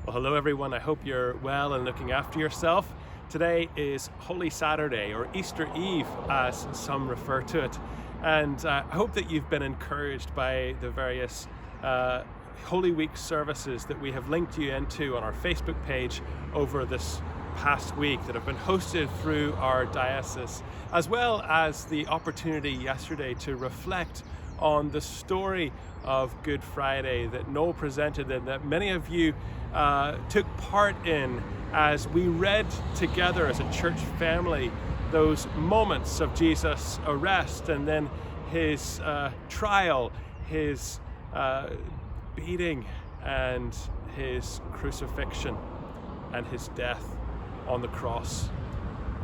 Well, hello everyone. I hope you're well and looking after yourself. Today is Holy Saturday, or Easter Eve as some refer to it. And I hope that you've been encouraged by the various Holy Week services that we have linked you into on our Facebook page over this past week that have been hosted through our diocese, as well as the opportunity yesterday to reflect on the story of Good Friday that Noel presented and that many of you took part in as we read together as a church family those moments of Jesus' arrest and then his trial, his beating and his crucifixion and his death on the cross.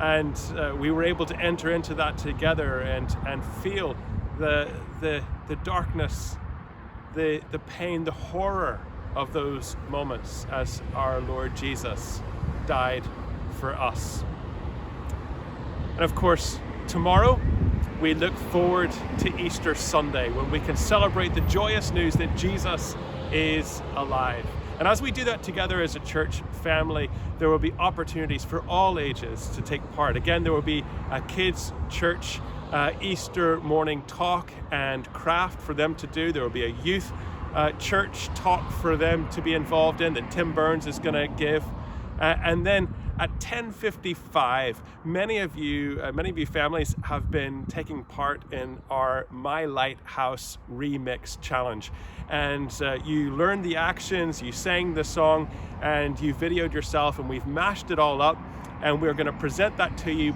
And we were able to enter into that together and feel the darkness, the pain, the horror of those moments as our Lord Jesus died for us. And of course, tomorrow we look forward to Easter Sunday when we can celebrate the joyous news that Jesus is alive. And as we do that together as a church family, there will be opportunities for all ages to take part. Again, there will be a kids' church Easter morning talk and craft for them to do. There will be a youth church talk for them to be involved in that Tim Burns is going to give. And then at 10:55, many of you families have been taking part in our My Lighthouse Remix Challenge. And you learned the actions, you sang the song, and you videoed yourself, and we've mashed it all up, and we're going to present that to you.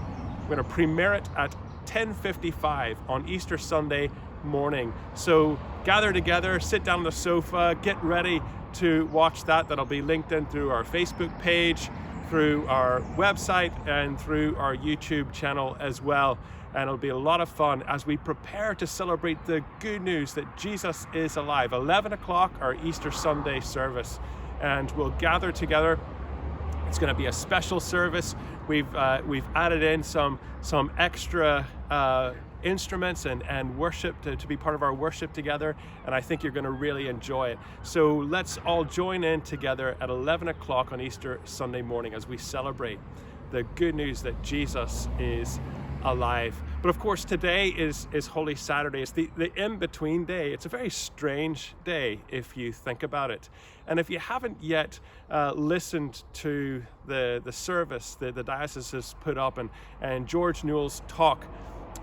We're going to premiere it at 10:55 on Easter Sunday morning. So gather together, sit down on the sofa, get ready to watch that. That'll be linked in through our Facebook page, through our website, and through our YouTube channel as well. And it'll be a lot of fun as we prepare to celebrate the good news that Jesus is alive. 11 o'clock, our Easter Sunday service, and we'll gather together. It's going to be a special service. We've added in some extra instruments and worship to be part of our worship together, and I think you're going to really enjoy it. So let's all join in together at 11 o'clock on Easter Sunday morning as we celebrate the good news that Jesus is alive. But of course, today is Holy Saturday. It's the in-between day. It's a very strange day if you think about it. And if you haven't yet listened to the service that the diocese has put up and George Newell's talk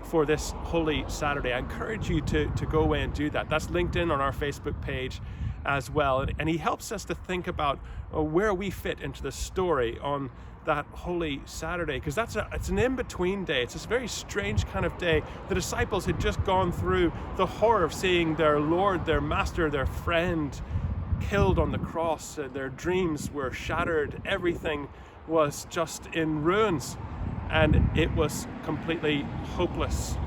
for this Holy Saturday, I encourage you to go away and do that. That's linked in on our Facebook page as well. And he helps us to think about where we fit into the story on that Holy Saturday, because it's an in-between day. It's this very strange kind of day. The disciples had just gone through the horror of seeing their Lord, their Master, their friend killed on the cross. Their dreams were shattered. Everything was just in ruins, and it was completely hopeless.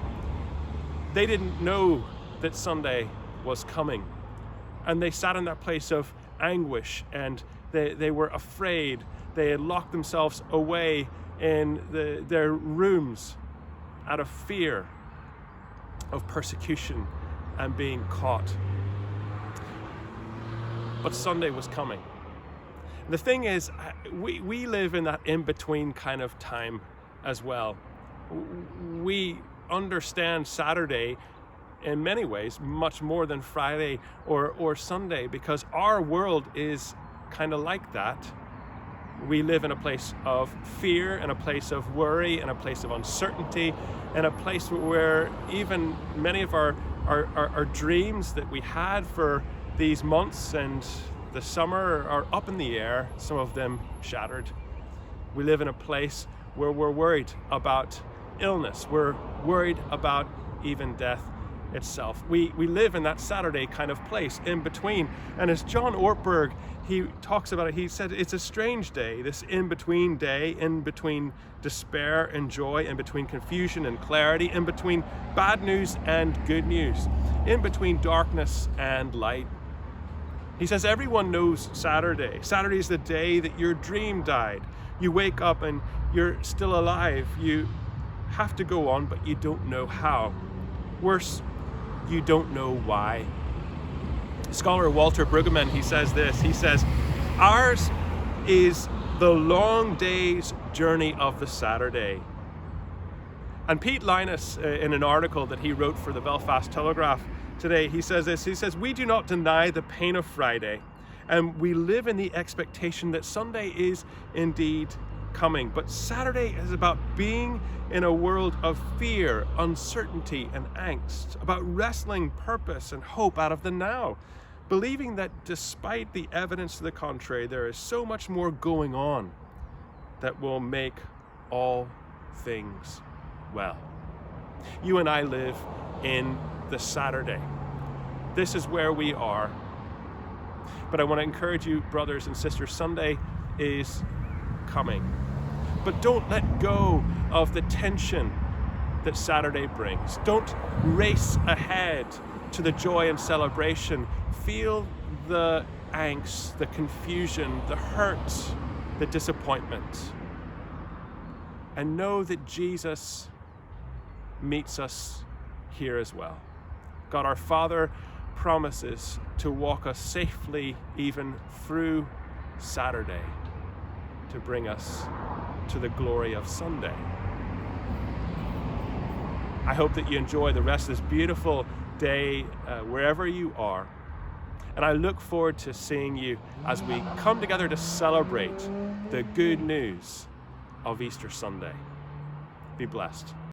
They didn't know that Sunday was coming, and they sat in that place of anguish, and they were afraid. They had locked themselves away in their rooms out of fear of persecution and being caught. But Sunday was coming. The thing is, we live in that in-between kind of time as well. We understand Saturday in many ways much more than Friday or Sunday, because our world is kind of like that. We live in a place of fear, in a place of worry, in a place of uncertainty, in a place where even many of our dreams that we had for these months and the summer are up in the air, some of them shattered. We live in a place where we're worried about illness. We're worried about even death itself. We live in that Saturday kind of place in between. And as John Ortberg, he talks about it, he said it's a strange day, this in-between day, in between despair and joy, in between confusion and clarity, in between bad news and good news, in between darkness and light. He says everyone knows Saturday. Saturday is the day that your dream died. You wake up and you're still alive. You have to go on, but you don't know how. Worse, you don't know why. Scholar Walter Brueggemann, he says this. He says, ours is the long day's journey of the Saturday. And Pete Linus, in an article that he wrote for the Belfast Telegraph today, he says this, he says, "We do not deny the pain of Friday, and we live in the expectation that Sunday is indeed coming. But Saturday is about being in a world of fear, uncertainty, and angst, about wrestling purpose and hope out of the now, believing that despite the evidence to the contrary, there is so much more going on that will make all things well." You and I live in the Saturday. This is where we are. But I want to encourage you, brothers and sisters, Sunday is coming. But don't let go of the tension that Saturday brings. Don't race ahead to the joy and celebration. Feel the angst, the confusion, the hurt, the disappointment. And know that Jesus meets us here as well. God our Father promises to walk us safely even through Saturday to bring us to the glory of Sunday. I hope that you enjoy the rest of this beautiful day wherever you are. And I look forward to seeing you as we come together to celebrate the good news of Easter Sunday. Be blessed.